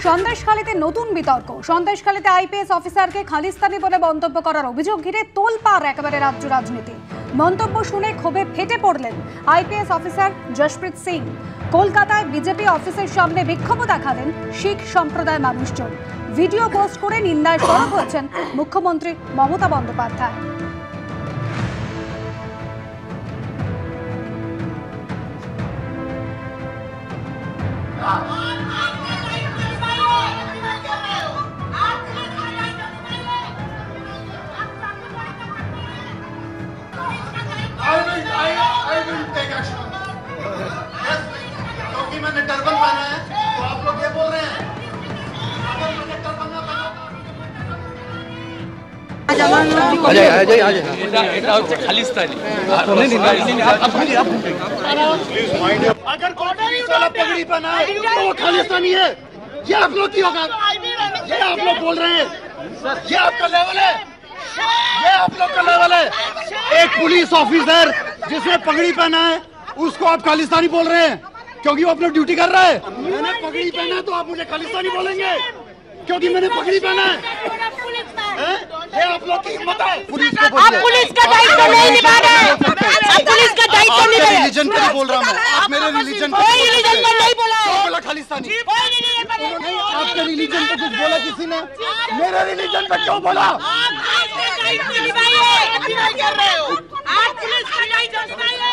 সন্দেশখালীতে নতুন বিতর্ক। সন্দেশখালীতে আইপিএস অফিসারকে খালিস্তানি বলে মন্তব্য করার অভিযোগ ঘিরে তোলপাড় একেবারে রাজ্য রাজনীতি। মন্তব্য শুনে ক্ষোভে ফেটে পড়লেন আইপিএস অফিসার জশপ্রীত সিং। কলকাতায় বিজেপি অফিসের সামনে বিক্ষোভ দেখালেন শিখ সম্প্রদায়ের মানুষজন। ভিডিও পোস্ট করে নিন্দায় সরব হয়েছেন মুখ্যমন্ত্রী মমতা বন্দ্যোপাধ্যায়। क्योंकि मैंने टर्बन पहना है तो आप लोग ये बोल रहे हैं अगर मैंने टर्बन ना पहना अगर पगड़ी पहना है तो वो खालिस्तानी है। ये आप लोग की होगा, ये आप लोग बोल रहे हैं, ये आपका लेवल है, ये आप लोग का लेवल है। एक पुलिस ऑफिसर जिसने पगड़ी पहना है उसको आप खालिस्तानी बोल रहे हैं क्योंकि वो अपनी ड्यूटी कर रहा है। मैंने पगड़ी पहना है तो आप मुझे खालिस्तानी बोलेंगे क्योंकि मैंने पगड़ी पहना है? ये आप लोग की हिम्मत है। पुलिस को आप पुलिस का दायित्व नहीं निभा रहे हैं। पुलिस का दायित्व नहीं निभा रहे। रिलीजन पे बोल रहा हूँ मैं, आप मेरे रिलीजन पे कोई रिलीजन में नहीं बोला है। बोला खालिस्तानी। नहीं, आपके रिलीजन पे कुछ बोला किसी ने? मेरे रिलीजन पे क्यों बोला? आप दायित्व निभाइए। आप पुलिस का दायित्व निभाइए।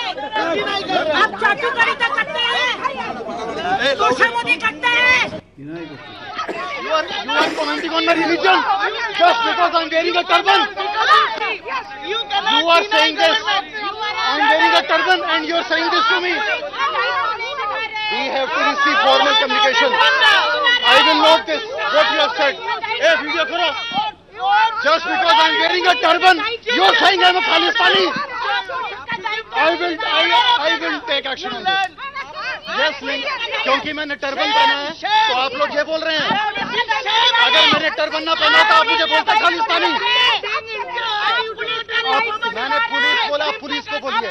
आप चाटुकारिता करते हैं, तोशामोदी करते हैं। You are commenting on my religion just because I'm wearing a turban. You are saying this. I'm wearing a turban and you are saying this to me. We have to receive formal communication. I will note this, what you have said. Hey, video karo. Just because I'm wearing a turban, you are saying I'm a Khalistani. I will take action on this. Yes, क्योंकि मैंने turban पहना है तो आप लोग ये बोल रहे हैं। अगर मैंने टर्बन ना पहना तो आप मुझे बोलते खालिस्तानी। मैंने पुलिस बोला, पुलिस को बोलिए।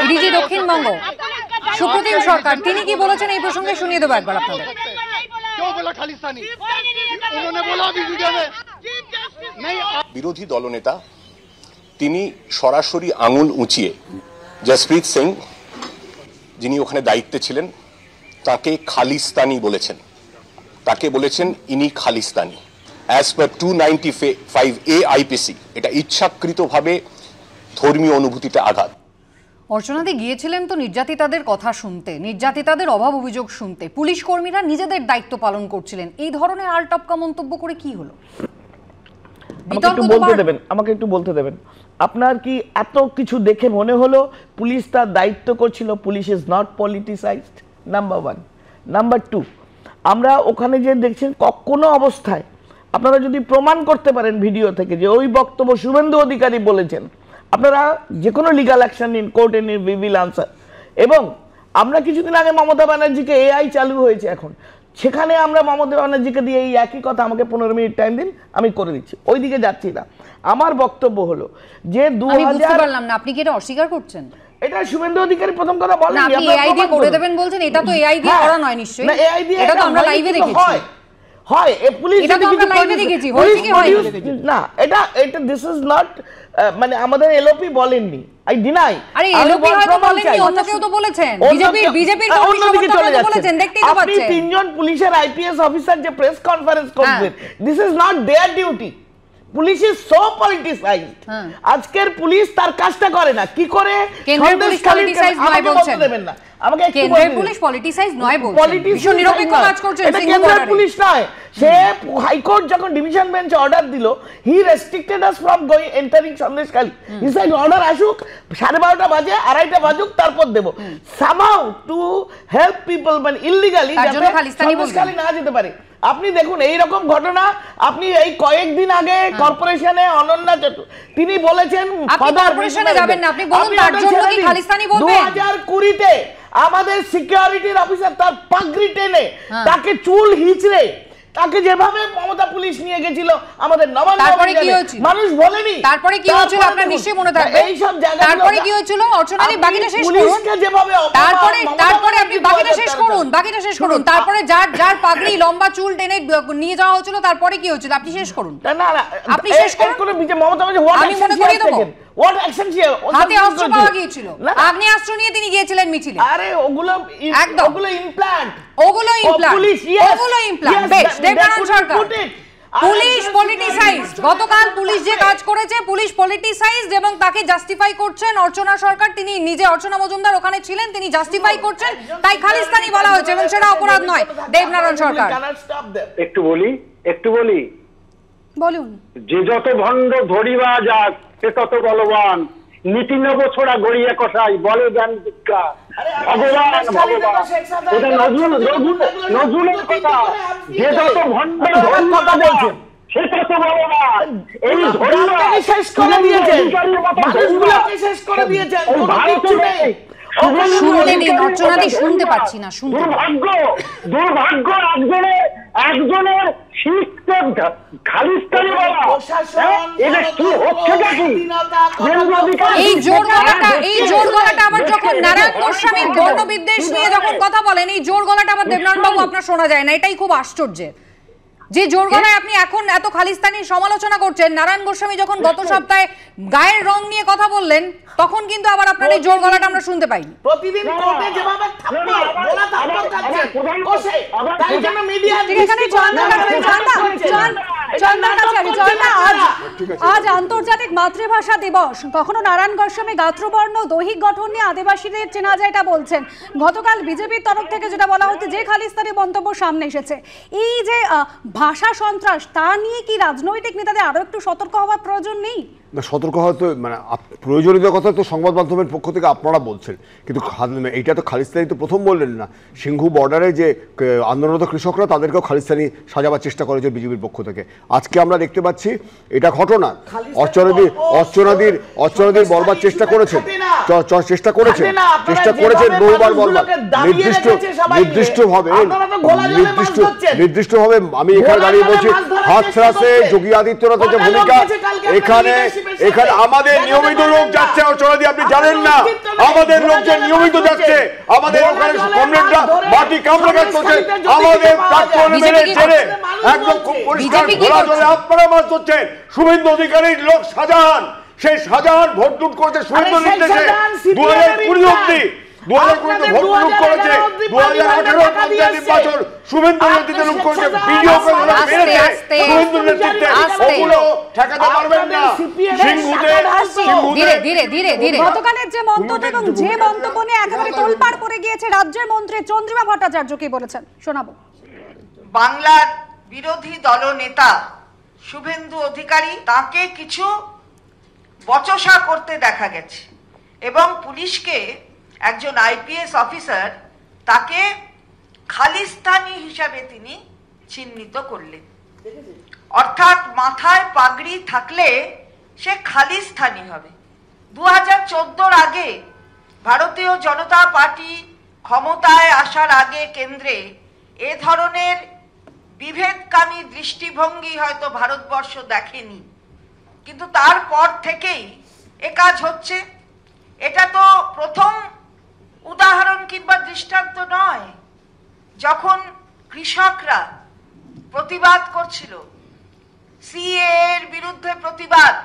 ডিজি দক্ষিণবঙ্গ সুপ্রতিম সরকার তিনি কি বলেছেন এই প্রসঙ্গে শুনিয়ে দেব একবার আপনাদের। क्यों बोला खालिस्तानी? उन्होंने बोला वीडियो में नहीं। বিরোধী দলনেতা তিনি সরাসরি আঙুল উঁচিয়ে জসপ্রীত সিং যিনি ওখানে দায়িত্বে ছিলেন তাকে খালিস্তানি বলেছেন, তাকে বলেছেন ইনি Khalistani. As per 295A IPC এটা ইচ্ছাকৃতভাবে ধর্মীয় অনুভূতিতে আঘাত। অর্চনাদি গিয়েছিলেন তো নির্যাতিতাদের কথা শুনতে, নির্যাতিতাদের অভাব অভিযোগ শুনতে। পুলিশ কর্মীরা নিজেদের দায়িত্ব পালন করছিলেন, এই ধরনের আলটপকা মন্তব্য করে কি হলো? আমাকে একটু বলতে দেবেন, আপনার কি এত কিছু দেখে মনে হলো পুলিশ তার দায়িত্ব করছিল? Police is not politicised, number 1। Number 2, আমরা ওখানে যে দেখছেন কোনো অবস্থায় আপনারা যদি প্রমাণ করতে পারেন ভিডিও থেকে যে ওই বক্তব্য শুভেন্দু অধিকারী বলেছেন, আপনারা যে কোনো লিগাল অ্যাকশন নিন, কোর্টে নিন, উই উইল আনসার। এবং আমরা কিছুদিন আগে মমতা ব্যানার্জিকে এআই চালু হয়েছে এখন, সেখানে আমরা মমতা ব্যানার্জিকে দিয়ে এই একই কথা আমাকে 15 মিনিট টাইম দিন, আমি করে দিচ্ছি, ওই দিকে যাচ্ছি না। আমার বক্তব্য হলো যে 2000 বললাম না, আপনি কি এটা অস্বীকার করছেন? এটা শুভেন্দু অধিকারী প্রথম কথা বলেন, আপনি এআই দিয়ে করে দেবেন বলছেন, এটা তো এআই দিয়ে করা নয় নিশ্চয়ই। না, এআই দিয়ে এটা তো আমরা লাইভে দেখেছি। হয় এ পুলিশ এটা তো আমরা লাইভে দেখেছি, হয়েছে কি হয়নি না, এটা দিস ইজ নট, মানে আমাদের এলওপি বলেননি, আই ডিনাই। আরে এলওপি হয়তো বলেননি, অন্য কেউ তো বলেছেন, বিজেপির অন্যদিকে চলে যাচ্ছে, বলেছেন, দেখতেই তো পাচ্ছেন। আপনি তিনজন পুলিশের আইপিএস অফিসার যে প্রেস কনফারেন্স করছেন, this is not their duty. Police is so politicised. আজকের পুলিশ তার কাজটা করে না, কি করে? কেন্দ্রের পুলিশ পলিটিসাইজড নয় বলছেন, দেবেন না আমাকে একটু বলুন। কেন্দ্রের পুলিশ পলিটিসাইজড নয় বলছেন, ভীষণ নিরপেক্ষ কাজ করছেন। এটা কেন্দ্রের পুলিশ নয়, সে হাইকোর্ট যখন ডিভিশন বেঞ্চ অর্ডার দিল, he restricted us from going entering Sandeshkhali. He said order আসুক, 12:30 বাজে, 2:30 বাজুক, তারপর দেব। সামহাউ টু হেল্প পিপল, মানে ইললিগালি যাতে সন্দেশখালী না যেতে পারে। আপনি দেখুন এই রকম ঘটনা, আপনি এই কয়েকদিন আগে কর্পোরেশনে অনন্যা তিনি বলেছেন, আপনি কর্পোরেশনে যাবেন না, আপনি বলুন তার জন্য কি খালিস্তানি বলবেন? 2020 আমাদের সিকিউরিটির অফিসার তার পাগড়ি টেনে তাকে চুল হিচড়ে তাকে যেভাবে মমতা পুলিশ নিয়ে গেছিল আমাদের নবান্ন, তারপরে কি হয়েছিল মানুষ বলেনি। তারপরে কি হয়েছিল আপনার নিশ্চয়ই মনে থাকবে। এইসব জায়গা তারপরে কি হয়েছিল অর্চনাদি বাকিটা শেষ করুন। তারপরে আপনি বাকিটা শেষ করুন, বাকিটা শেষ করুন। তারপরে যার পাগড়ি লম্বা চুল টেনে নিয়ে যাওয়া হয়েছিল তারপরে কি হয়েছিল আপনি শেষ করুন। না আপনি শেষ করুন। আমি মনে করিয়ে দেবো হোয়াট অ্যাকশন ছিল, হাতে অস্ত্র পাওয়া গিয়েছিল, আগ্নেয়াস্ত্র নিয়ে তিনি গিয়েছিলেন মিছিলে। আরে ওগুলো একদম ইমপ্ল্যান্ট, ওগুলো ইমপ্ল্যান্ট। বেশ, দেবনারায়ণ সরকার পুলিশ পলিটিসাইজড। গতকাল পুলিশ যে কাজ করেছে পুলিশ পলিটিসাইজড এবং তাকে জাস্টিফাই করছেন অর্চনা সরকার। তিনি নিজে অর্চনা মজুমদার ওখানে ছিলেন, তিনি জাস্টিফাই করছেন, তাই খালিস্তানি বলা হয়েছে এবং সেটা অপরাধ নয়। দেবনারায়ণ সরকার একটু বলি বলুন। যে যত ভণ্ড ধরিবা যাক সে তত বলবান, নীতি নব ছোড়া গড়িয়া কষাই বলে জ্ঞান শিক্ষা। ভগবান এটা নজরুলের কথা। যে যত ভণ্ড ধরিবা যাক সে তত বলবান, এই ধরিবা শেষ করে দিয়েছেন, মানুষগুলোকে শেষ করে দিয়েছেন। শুনতে দিন অর্চনাদি, শুনতে পাচ্ছি না। দুর্ভাগ্য একজনের শিখতে খালিস্তানি বলা। এটা কি হচ্ছে নাকি? এই জোর গলাটা আবার যখন নারায়ণ গোস্বামীর বর্ণবিদ্বেষ নিয়ে যখন কথা বলেন, এই জোর গলাটা আবার দেবনারায়ণ বাবু আপনার শোনা যায় না। এটাই খুব আশ্চর্যের, যে জোর গলায় আপনি এখন এত খালিস্তানির সমালোচনা করছেন। নারায়ণ গোস্বামী যখন গত সপ্তাহে গায়ের রং নিয়ে কথা বললেন তখন কিন্তু আবার আপনার এই জোর গলাটা আমরা শুনতে পাইনি। প্রতিদিন কোর্টে যেভাবে গোলা থাপ্পড় খাচ্ছেন কোষে, তাই জন্য মিডিয়া আজ আন্তর্জাতিক মাতৃভাষা দিবস। কখনো নারায়ণ গোস্বামী গাত্রবর্ণ দৈহিক গঠন নিয়ে আদিবাসীদের চেনা যায় এটা বলছেন। গতকাল বিজেপির তরফ থেকে যেটা বলা হচ্ছে যে খালিস্তানি মন্তব্য সামনে এসেছে, এই যে ভাষা সন্ত্রাস, তা নিয়ে কি রাজনৈতিক নেতাদের আরো একটু সতর্ক হওয়ার প্রয়োজন নেই? না, সতর্ক হওয়া তো মানে প্রয়োজনীয় কথা তো সংবাদ মাধ্যমের পক্ষ থেকে আপনারা বলছেন, কিন্তু এইটা তো খালিস্তানি তো প্রথম বললেন না। সিংহু বর্ডারে যে আন্দোলনরত কৃষকরা তাদেরকেও খালিস্তানি সাজাবার চেষ্টা করেছে বিজেপির পক্ষ থেকে। আজকে আমরা দেখতে পাচ্ছি এটা ঘটনা। অর্চনাদির বলবার চেষ্টা করেছেন বহুবার বলবার। নির্দিষ্টভাবে আমি এখানে দাঁড়িয়ে বলছি, হাথরাসে যোগী আদিত্যনাথের যে ভূমিকা, এখানে আমাদের নিয়মিত লোক যাচ্ছে অর্চনাদি, আপনি জানেন না আমাদের লোকজন নিয়মিত যাচ্ছে, আমাদের ওখানে কমরেডরা মাটি কামড়ে কাজ করছে, আমাদের প্রাক্তন মেরে জেলে একদম পরিষ্কার ঘোলা জলে আপনারা মাছ ধরছেন। শুভেন্দু অধিকারীর লোক শাহজাহান, সেই শাহজাহান ভোট লুট করেছে শুভেন্দু নির্দেশে 2020 অব্দি। 2020 ভোট লুট করেছে, 2018 পঞ্চায়েত নির্বাচন শুভেন্দু নেতৃত্বে লুট করেছে, ভিডিও করে মেরেছে শুভেন্দু নেতৃত্বে। ওগুলো ঠেকাতে পারবেন না। গতকালের যে মন্তব্য এবং যে মন্তব্য নিয়ে একেবারে তোলপাড় পড়ে গিয়েছে রাজ্যের মন্ত্রী চন্দ্রিমা ভট্টাচার্য কি বলেছেন শোনাবো। বাংলার বিরোধী দলনেতা শুভেন্দু অধিকারী, তাকে কিছু বচসা করতে দেখা গেছে এবং পুলিশকে, একজন আইপিএস অফিসার তাকে খালিস্তানি হিসাবে তিনি চিহ্নিত করলেন। অর্থাৎ মাথায় পাগড়ি থাকলে সে খালিস্তানি হবে। 2014 আগে ভারতীয় জনতা পার্টি ক্ষমতায় আসার আগে কেন্দ্রে এ ধরনের বিভেদকামী দৃষ্টিভঙ্গি হয়তো ভারতবর্ষ দেখেনি, কিন্তু তারপর থেকেই এ কাজ হচ্ছে। এটা তো প্রথম উদাহরণ কিংবা দৃষ্টান্ত নয়। যখন কৃষকরা প্রতিবাদ করছিল, সিএ এর বিরুদ্ধে প্রতিবাদ,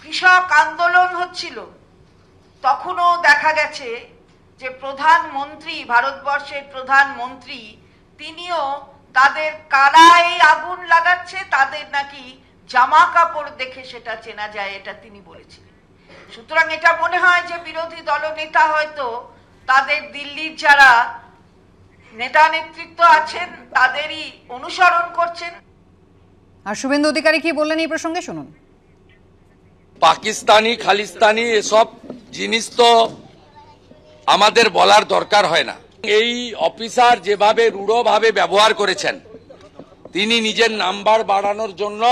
কৃষক আন্দোলন হচ্ছিল, তখনও দেখা গেছে যে প্রধানমন্ত্রী, ভারতবর্ষের প্রধানমন্ত্রী, তিনিও তাদের কারায় আগুন লাগাচ্ছে, তাদের নাকি জামা কাপড় দেখে সেটা চেনা যায়, এটা তিনি বলেছিলেন। সুতরাং এটা মনে হয় যে বিরোধী দলনেতা হয়তো তাদের দিল্লির যারা নেতা নেতৃত্ব আছেন তাদেরই অনুসরণ করছেন। আর শুভেন্দু অধিকারী কি বললেন এই প্রসঙ্গে শুনুন। পাকিস্তানি খালিস্তানি এসব জিনিস তো আমাদের বলার দরকার হয় না। এই অফিসার যেভাবে রূঢ়ভাবে ব্যবহার করেছেন, তিনি নিজের নাম্বার বাড়ানোর জন্য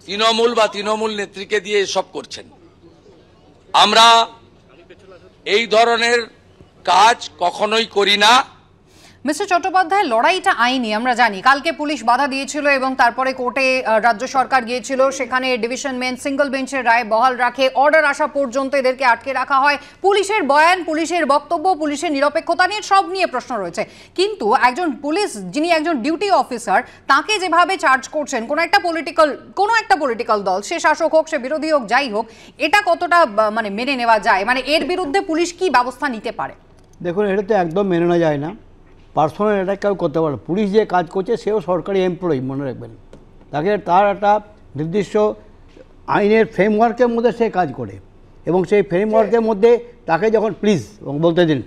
তৃণমূল বা তৃণমূল নেত্রীকে দিয়ে এসব করছেন। আমরা এই ধরনের কাজ কখনোই করি না। মিস্টার চট্টোপাধ্যায়, লড়াইটা আইনি, আমরা জানি। কালকে পুলিশ বাধা দিয়েছিল এবং তারপরে কোর্টে রাজ্য সরকার গিয়েছিল, সেখানে ডিভিশন বেঞ্চ সিঙ্গল বেঞ্চের রায় বহাল রাখে, অর্ডার আসা পর্যন্ত এদেরকে আটকে রাখা হয়। পুলিশের বয়ান, পুলিশের বক্তব্য, পুলিশের নিরপেক্ষতা নিয়ে সব নিয়ে প্রশ্ন রয়েছে। কিন্তু একজন পুলিশ যিনি একজন ডিউটি অফিসার, তাকে যেভাবে চার্জ করছেন কোনো একটা পলিটিক্যাল দল, সে শাসক হোক, সে বিরোধী হোক, যাই হোক, এটা কতটা মানে মেনে নেওয়া যায়? মানে এর বিরুদ্ধে পুলিশ কি ব্যবস্থা নিতে পারে? দেখুন, এটা তো একদম মেনে নেওয়া যায় না। পার্সোনাল অ্যাটাক কেউ করতে পারে। পুলিশ যে কাজ করছে সেও সরকারি এমপ্লয়ি, মনে রাখবেন। তার একটা নির্দিষ্ট আইনের ফ্রেমওয়ার্কের মধ্যে সে কাজ করে, এবং সেই ফ্রেমওয়ার্কের মধ্যে তাকে যখন প্লিজ বলতে দিন,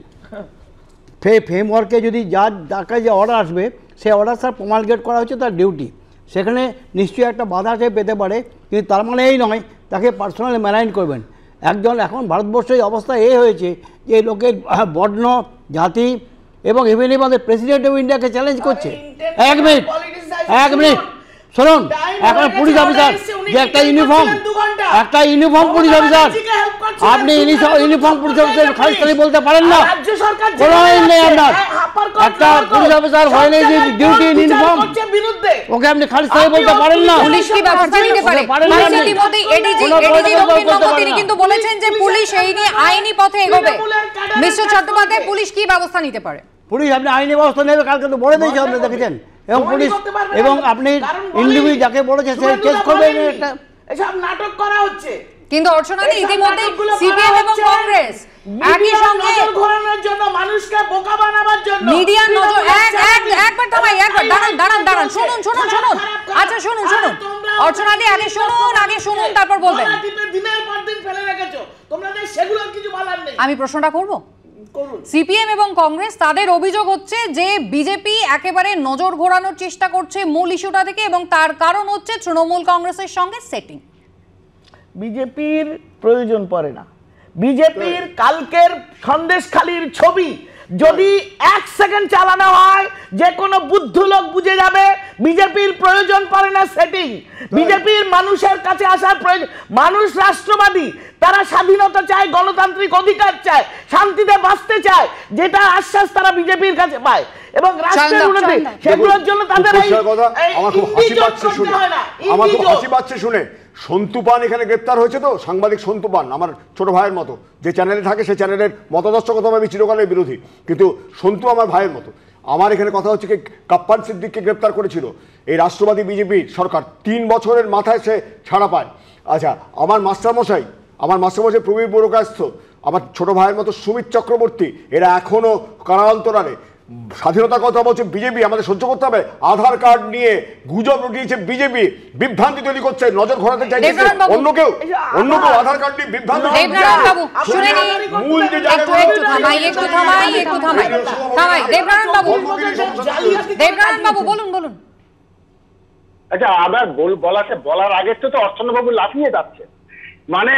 ফ্রেমওয়ার্কে যদি যার কাছে যে অর্ডার আসবে সেই অর্ডার তার প্রমালগেট করা হচ্ছে তার ডিউটি, সেখানে নিশ্চয়ই একটা বাধা সে পেতে পারে, কিন্তু তার মানে এই নয় তাকে পার্সোনালি ম্যানেজ করবেন। এখন ভারতবর্ষের অবস্থা এই হয়েছে যে লোকের বর্ণ, জাতি এবং ইভেন আমাদের প্রেসিডেন্ট অফ ইন্ডিয়াকে চ্যালেঞ্জ করছে। এক মিনিট শুনুন, এখন পুলিশ অফিসার যে একটা ইউনিফর্ম পুলিশ অফিসার, আপনি ইউনিফর্ম পুলিশ অফিসার খালিস্তানি বলতে পারেন না? কোনো আইন নেই আপনার। একটা পুলিশ অফিসার হয় নাই যে ডিউটি ইউনিফর্ম, ওকে আপনি খালিস্তানি বলতে পারেন না। পুলিশ কি ব্যবস্থা নিতে পারে? ইতিমধ্যে এডিজি দক্ষিণবঙ্গ তিনি কিন্তু বলেছেন যে পুলিশ এই নিয়ে আইনি পথে এগোবে। মিস্টার চট্টোপাধ্যায়, পুলিশ কি ব্যবস্থা নিতে পারে? পুলিশ আপনি আইনি ব্যবস্থা নেবে, কালকে তো বলে দিয়েছে, আপনি দেখেছেন। এবং পুলিশ এবং আপনি ইন্ডিভিজুয়াল যাকে বলেছে সে কেস করবে। একটা এসব নাটক করা হচ্ছে। কিন্তু অর্চনাদি, ইতিমধ্যে সিপিএম এবং কংগ্রেস একই সঙ্গে ঘোরানোর জন্য, মানুষকে বোকা বানাবার জন্য মিডিয়া নজর একবার থামাই, একবার দাঁড়ান, শুনুন। আচ্ছা শুনুন অর্চনাদি, আগে শুনুন তারপর বলবেন। দিনের পর দিন ফেলে রেখেছো তোমরা, সেগুলো কিছু বলার নেই। আমি প্রশ্নটা করব। সিপিএম এবং কংগ্রেস, তাদের অভিযোগ হচ্ছে যে বিজেপি একেবারে নজর ঘোরানোর চেষ্টা করছে মূল ইস্যুটা থেকে, এবং তার কারণ হচ্ছে তৃণমূল কংগ্রেসের সঙ্গে সেটিং। বিজেপির প্রয়োজন পড়ে না। বিজেপির কালকের সন্দেশখালীর ছবি যদি 1 সেকেন্ড চালানো হয়, যে কোনো বুদ্ধ লোক বুঝে যাবে বিজেপির প্রয়োজন পড়ে না সেটিং। বিজেপির মানুষের কাছে আসার প্রয়োজন। মানুষ রাষ্ট্রবাদী, তারা স্বাধীনতা চায়, গণতান্ত্রিক অধিকার চায়, শান্তিতে বাঁচতে চায়, যেটা আশ্বাস তারা বিজেপির কাছে পায়। এবং রাষ্ট্রের উন্নতি, সেগুলোর জন্য তাদের আমার খুব হাসি পাচ্ছে শুনে। সন্তু পান এখানে গ্রেপ্তার হয়েছে, তো সাংবাদিক সন্তু পান, আমার ছোট ভাইয়ের মতো, যে চ্যানেলে থাকে সেই চ্যানেলের মতাদর্শগতভাবে আমি চিরকালের বিরোধী, কিন্তু সন্তু আমার ভাইয়ের মতো। আমার এখানে কথা হচ্ছে কি, কাপ্পান সিদ্দিককে গ্রেপ্তার করেছিল এই রাষ্ট্রবাদী বিজেপির সরকার, 3 বছরের মাথায় সে ছাড়া পায়। আচ্ছা, আমার মাস্টারমশাই প্রবীর বড়কায়স্থ, আমার ছোট ভাইয়ের মতো সুমিত চক্রবর্তী, এরা এখনো কারান্তরালে। স্বাধীনতার কথা বলছে বিজেপি, আমাদের সহ্য করতে হবে। আধার কার্ড নিয়ে গুজব রটিয়েছে বিজেপি, বিভ্রান্তি তৈরি করছে, নজর ঘোরাতে চাইছে অন্য কেউ আধার কার্ড নিয়ে বিভ্রান্তি। বলুন। আচ্ছা, আবার বলার আগে তো অর্চনাবাবু লাফিয়ে যাচ্ছে। মানে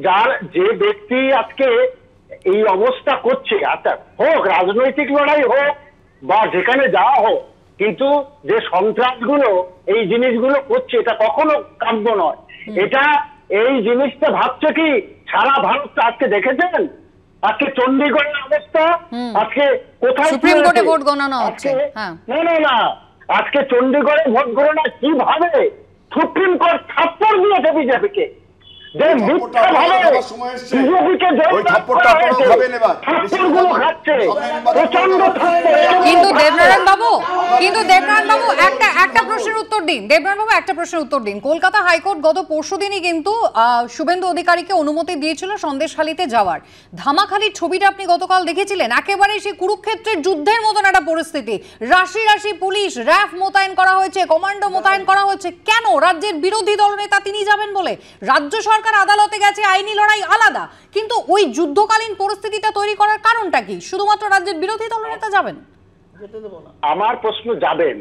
যার যে ব্যক্তি আজকে এই অবস্থা করছে, আচ্ছা হোক রাজনৈতিক লড়াই হোক বা যেখানে যাওয়া হোক, কিন্তু যে সন্ত্রাসগুলো এই জিনিসগুলো করছে এটা কখনো কাম্য নয়। এটা এই জিনিসটা ভাবছে কি সারা ভারত আজকে দেখেছেন, আজকে চণ্ডীগড়ের অবস্থা, আজকে কোথায় সুপ্রিম কোর্টে ভোট গণনা হচ্ছে। না, আজকে চণ্ডীগড়ে ভোট গণনা কিভাবে সুপ্রিম কোর্ট থাপ্পড় দিয়েছে বিজেপিকে, যে মিথ্যা ভাবে বিজেপিকে কিন্তু দেবনারায়ণ বাবু একটা প্রশ্নের উত্তর দিন। কলকাতা হাইকোর্ট গত পরশুদিনই কিন্তু শুভেন্দু অধিকারীকে অনুমতি দিয়েছিল সন্দেশখালীতে যাওয়ার। ধামাখালির ছবিটা আপনি গতকাল দেখেছিলেন, একেবারে সেই কুরুক্ষেত্রের যুদ্ধের মতন একটা পরিস্থিতি। রাশি পুলিশ, র্যাফ মোতায়েন করা হয়েছে, কমান্ডো মোতায়েন করা হয়েছে। কেন? রাজ্যের বিরোধী দলনেতা তিনি যাবেন বলে। রাজ্য সরকার আদালতে গেছে, আইনি লড়াই আলাদা, কিন্তু ওই যুদ্ধকালীন পরিস্থিতিটা তৈরি করার কারণটা কি? শুধুমাত্র রাজ্যের বিরোধী দলনেতা যাবেন? আমার প্রশ্ন, যাবেন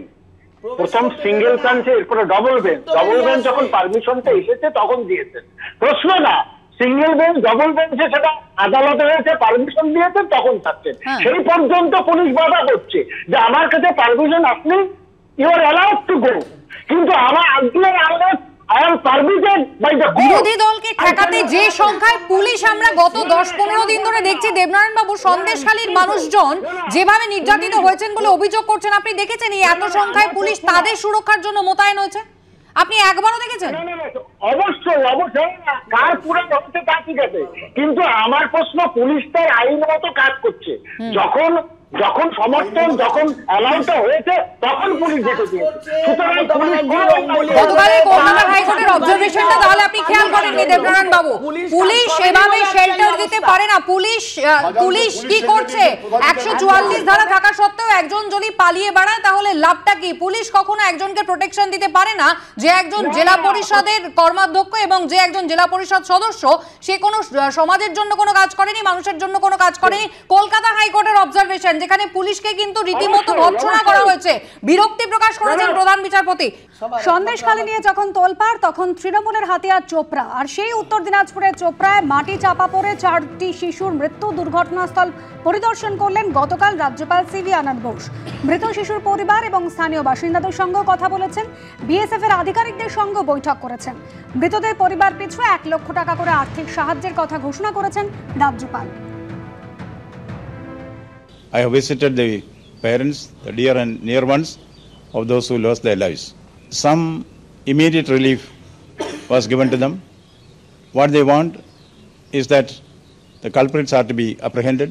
প্রথম সিঙ্গেল বেঞ্চে, এরপরে ডবল বেঞ্চ যখন পারমিশনটা এসেছে তখন দিয়েছেন। প্রশ্ন না সিঙ্গেল বেঞ্চ ডবল বেঞ্চে, সেটা আদালতে হয়েছে, পারমিশন দিয়েছে তখন থাকছেন। সেই পর্যন্ত পুলিশ বাধা করছে যে আমার কাছে পারমিশন, আপনি you are allowed to go, কিন্তু আমার I am permitted by the court. বিরোধী দলকে ঠেকাতে যে সংখ্যায় পুলিশ আমরা গত 10-15 দিন ধরে দেখছি, দেবনারায়ণ বাবু, সন্দেশখালীর মানুষজন যেভাবে নির্যাতিত হয়েছেন বলে অভিযোগ করছেন, আপনি দেখেছেন এই এত সংখ্যায় পুলিশ তাদের সুরক্ষার জন্য মোতায়েন হয়েছে? আপনি একবারও দেখেছেন? অবশ্যই অবশ্যই, কার পুরো হচ্ছে তা ঠিক আছে, কিন্তু আমার প্রশ্ন পুলিশ তার আইন মতো কাজ করছে। যখন যখন সমর্থন, যখন অ্যালাউটা হয়েছে তখন পুলিশ যেতে দিয়েছে। সুতরাং গতকালের কলকাতা হাইকোর্টের অবজারভেশনটা তাহলে আপনি খেয়াল করেননি দেবনারায়ণ বাবু? পুলিশ এভাবে শেল্টার দিতে পারে না। পুলিশ কি করছে? 144 ধারা থাকা সত্ত্বেও একজন যদি পালিয়ে বেড়ায় তাহলে লাভটা কি? পুলিশ কখনো একজনকে প্রোটেকশন দিতে পারে না যে একজন জেলা পরিষদের কর্মাধ্যক্ষ এবং যে একজন জেলা পরিষদ সদস্য, সে কোনো সমাজের জন্য কোনো কাজ করেনি, মানুষের জন্য কোনো কাজ করেনি। কলকাতা হাইকোর্টের অবজারভেশন, যেখানে পুলিশকে কিন্তু রীতিমতো ভৎসনা করা হয়েছে, বিরক্তি প্রকাশ করেছেন প্রধান বিচারপতি। সন্দেশখালী নিয়ে যখন তোলপাড়, তখন তৃণমূলের হাতিয়ার চোপড়া, আর সেই উত্তর দিনাজপুরের চোপড়ায় মাটি চাপা পড়ে 4টি শিশুর মৃত্যু। দুর্ঘটনাস্থল পরিদর্শন করলেন গতকাল রাজ্যপাল সিভি আনন্দ বোস। মৃত শিশুর পরিবার এবং স্থানীয় বাসিন্দাদের সঙ্গে কথা বলেছেন, বিএসএফ এর আধিকারিকদের সঙ্গে বৈঠক করেছেন। মৃতদের পরিবার পিছু 1 লক্ষ টাকা করে আর্থিক সাহায্যের কথা ঘোষণা করেছেন রাজ্যপাল। I have visited the parents, the dear and near ones of those who lost their lives. Some immediate relief was given to them. What they want is that the culprits are to be apprehended.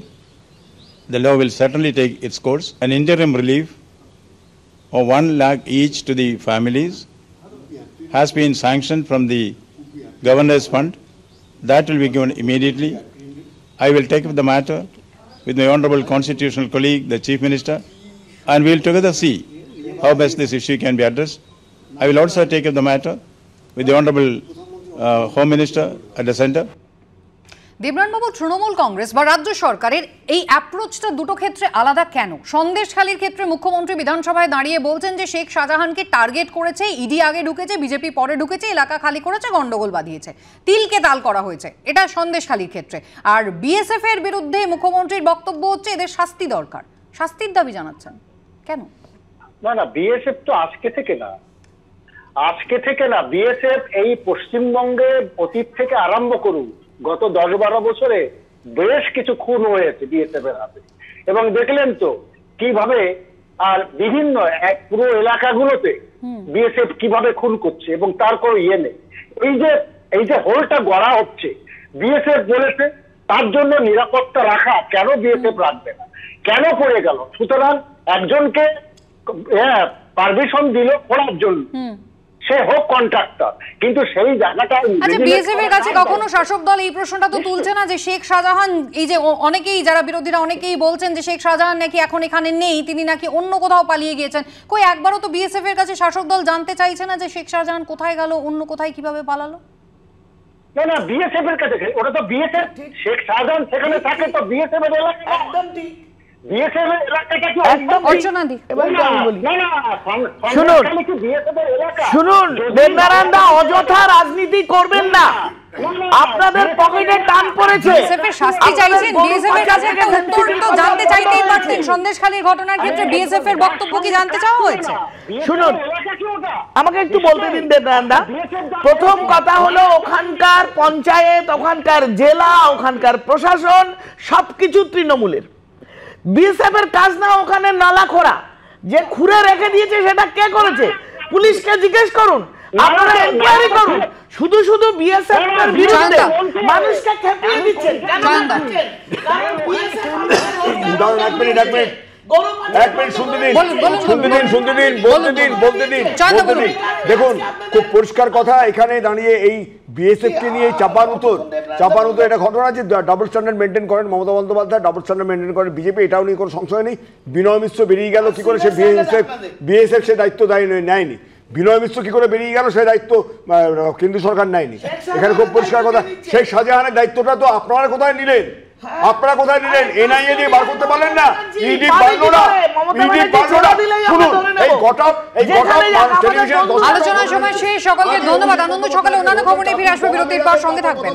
The law will certainly take its course. An interim relief of 1 lakh each to the families has been sanctioned from the Governor's Fund. That will be given immediately. I will take up the matter with my honourable constitutional colleague, the Chief Minister, and we will together see how best this issue can be addressed. I will also take up the matter with the honourable Home Minister at the centre. দেবনারায়ণবাবু, Trinamool Congress বা রাজ্য সরকারের এই অ্যাপ্রোচটা দুটো ক্ষেত্রে আলাদা কেন? সন্দেশখালীর ক্ষেত্রে মুখ্যমন্ত্রী বিধানসভায় দাঁড়িয়ে বলছেন যে শেখ শাহজাহানকে টার্গেট করেছে, ইডি আগে ঢুকেছে, বিজেপি পরে ঢুকেছে, এলাকা খালি করেছে, গন্ডগোল বাঁধিয়েছে, তিলকে তাল করা হয়েছে, এটা সন্দেশখালীর ক্ষেত্রে। আর বিএসএফ এর বিরুদ্ধে মুখ্যমন্ত্রীর বক্তব্য হচ্ছে এদের শাস্তি দরকার, শাস্তির দাবি জানাচ্ছেন কেন? না, বিএসএফ তো আজকে থেকে না, বিএসএফ এই পশ্চিমবঙ্গে অতীত থেকে আরম্ভ করুন, গত 10-12 বছরে বেশ কিছু খুন হয়েছে বিএসএফ এর হাতে, এবং দেখলেন তো কিভাবে আর বিভিন্ন পুরো এলাকাগুলোতে বিএসএফ কিভাবে খুন করছে, এবং তার কোনো ইয়ে নেই। এই যে হোলটা গড়া হচ্ছে, বিএসএফ বলেছে তার জন্য নিরাপত্তা রাখা, কেন বিএসএফ রাখবে না, কেন পড়ে গেল? সুতরাং একজনকে পারমিশন দিল খোলার জন্য, সে হোক কন্ট্রাক্টর, কিন্তু সেই জায়গাটা। আচ্ছা, বিএসএফ এর কাছে কখনো শাসক দল এই প্রশ্নটা তো তুলছে না যে শেখ শাহজাহান, এই যে অনেকেই যারা বিরোধীরা অনেকেই বলছেন যে শেখ শাহজাহান নাকি এখন এখানে নেই, তিনি নাকি অন্য কোথাও পালিয়ে গিয়েছেন, কই একবারও তো বিএসএফ এর কাছে শাসক দল জানতে চাইছে না যে শেখ শাহজাহান কোথায় গেল, অন্য কোথায় কিভাবে পালালো? না, বিএসএফ এর কাছে, ওটা তো বিএসএফ, শেখ শাহজাহান সেখানে থাকে তো বিএসএফ এর এলাকা, একদম ঠিক। বিএসএফ এর এলাকাটা কি অর্চনাদি? শুনুন দেবনারায়ণ দা, অযথা রাজনীতি করবেন না, আপনাদের পকেটে টান পড়েছে। বিএসএফ এর শাস্তি চাইছেন, বিএসএফ এর কাছে একটা উত্তর তো জানতে চাইতেই পারতেন। সন্দেশখালীর ঘটনার ক্ষেত্রে বিএসএফ এর বক্তব্য কি জানতে চাওয়া হয়েছে? শুনুন, আমাকে একটু বলতে দিন দেবনারায়ণ দা। প্রথম কথা হলো, ওখানকার পঞ্চায়েত, ওখানকার জেলা, ওখানকার প্রশাসন সবকিছু তৃণমূলের। বিএসএফ এর কাজ না ওখানে নালা খোঁড়া, যে খুঁড়ে রেখে দিয়েছে সেটা কে করেছে পুলিশকে জিজ্ঞেস করুন, আপনারা এনকোয়ারি করুন। শুধু শুধু বিএসএফ এর বিরুদ্ধে মানুষকে খেপিয়ে দিচ্ছেন কেন? দেখুন, খুব পরিষ্কার কথা, এখানে দাঁড়িয়ে এই বিএসএফ কে নিয়ে চাপানুতোর এটা ঘটনা যে ডাবল স্ট্যান্ডার্ড মেনটেন করেন Mamata Bandyopadhyay, double standard maintain করেন বিজেপি, এটাও নিয়ে কোনো সংশয় নেই। বিনয় মিশ্র বেরিয়ে গেল কি করে, সে বিএসএফ সে দায়িত্ব নেয়নি। বিনয় মিশ্র কি করে বেরিয়ে গেল, সে দায়িত্ব কেন্দ্র সরকার নেয়নি। এখানে খুব পরিষ্কার কথা, শেখ শাহজাহানের দায়িত্বটা তো আপনারা কোথায় নিলেন? এনআইএ দিয়ে বার করতে পারলেন না, ইডি পারলো না। শুনুন, এই গোটা আলোচনার সময় শেষ। সকলকে ধন্যবাদ। আনন্দ সকালে অন্যান্য খবর নিয়ে ফিরে আসবে বিরতির পর, সঙ্গে থাকবেন।